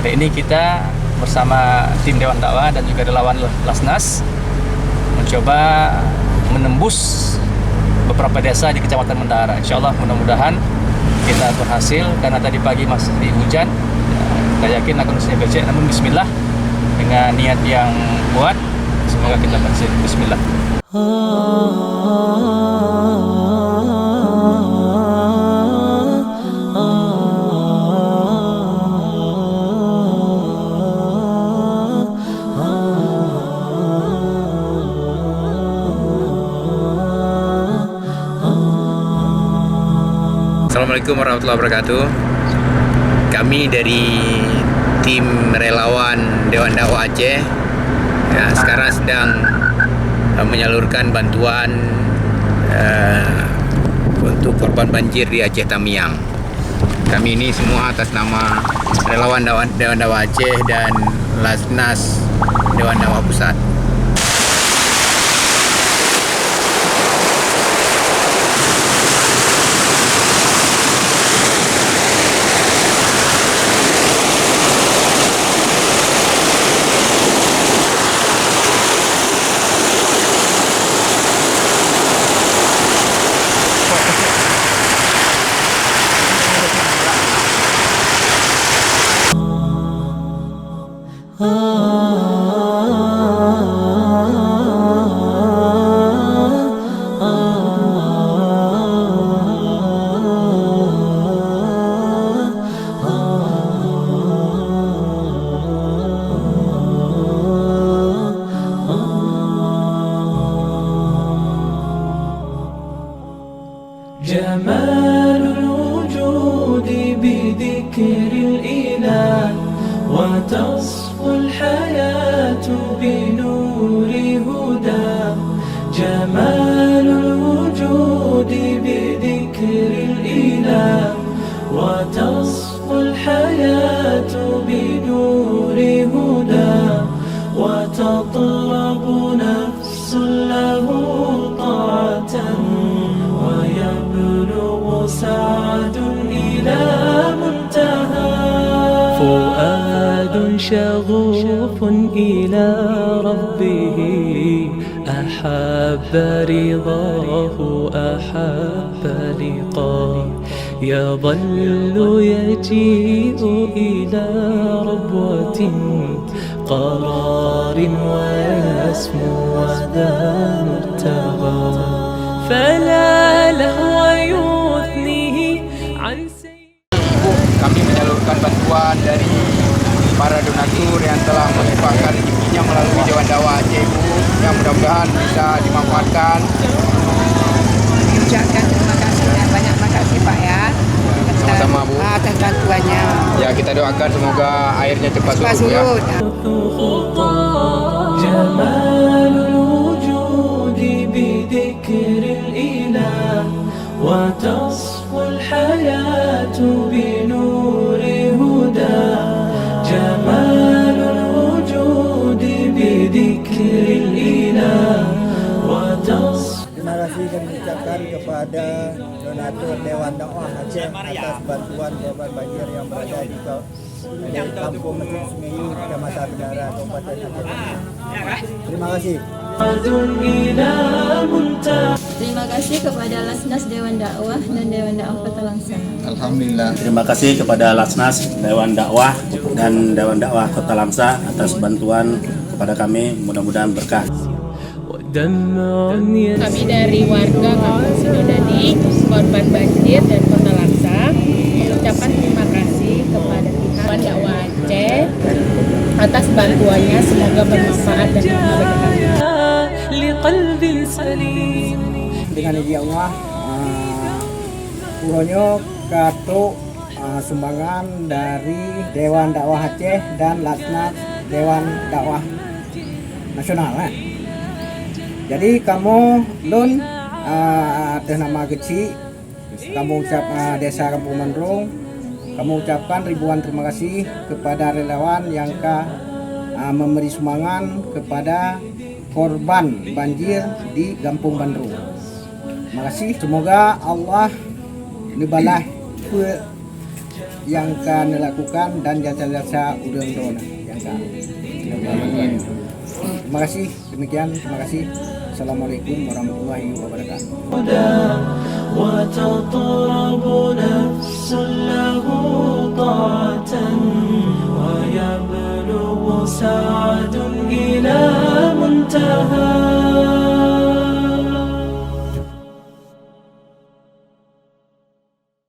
Hari ini kita bersama tim Dewan Dakwah dan juga relawan Lasnas mencoba menembus beberapa desa di Kecamatan Mendara. Insya Allah mudah-mudahan kita berhasil, karena tadi pagi masih hujan. Kita yakin akan bisa becek, namun bismillah, dengan niat yang kuat semoga kita berhasil. Bismillah. Assalamualaikum warahmatullahi wabarakatuh. Kami dari tim relawan Dewan Dakwah Aceh sekarang sedang menyalurkan bantuan untuk korban banjir di Aceh Tamiang. Kami ini semua atas nama relawan Dewan Dakwah Aceh dan Lasnas Dewan Dakwah Pusat. جمال الوجود بذكر الإله وتصفو الحياة بنور هدى. جمال الوجود بذكر الإله وتصفو الحياة بنور هدى. وتطلب نفس له طاعة ويبلغ سعد إلى منتهى. فؤاد شغوف إلى ربه أحب رضاه أحب لقاه. يظل يجيء إلى ربوة قرار ويسمو وذا مرتضى. فلا لهو يثنيه عن Kami menyalurkan bantuan dari para donatur yang telah menyempatkan rezekinya melalui Dewan Dakwah Aceh, Ibu, yang mudah-mudahan bisa dimanfaatkan. Ucapkan terima kasih dan banyak makasih Pak ya. Sama-sama, Bu. Atas bantuannya. Ya, kita doakan semoga airnya cepat surut, ya. جمال الوجود بذكر الإله وتصفو الحياة بنور هدى. جمال الوجود بذكر الإله وتصفو. Terima kasih kami ucapkan kepada donatur Dewan Dakwah Aceh atas bantuan korban banjir yang berada di Kampung Semeyu, Kecamatan Mendara, Kabupaten Aceh. Terima kasih. Terima kasih kepada Lasnas Dewan Dakwah dan Dewan Dakwah Kota Langsa. Alhamdulillah. Terima kasih kepada Lasnas Dewan Dakwah dan Dewan Dakwah Kota Langsa atas bantuan kepada kami, mudah-mudahan berkah. Kami dari warga Kampung Sidodadi, korban banjir dan Kota Langsa, mengucapkan terima kasih kepada pihak Dewan Dakwah Aceh atas bantuannya, semoga bermanfaat dan berkah. Dengan izin Allah, puronyo kartu sumbangan dari Dewan Dakwah Aceh dan Lasnas Dewan Dakwah Nasional. Jadi kamu Lun atas nama kecil, kamu ucap desa Kampung Mendrung, kamu ucapkan ribuan terima kasih kepada relawan yang memberi sumbangan kepada korban banjir di Kampung Bandrung. Terima kasih. Semoga Allah nibalah yang kan dilakukan dan jasa-jasa udang dona yang kan. Terima kasih, demikian, terima kasih. Assalamualaikum warahmatullahi wabarakatuh. وتطرب نفس له طاعة ويبلغ سعد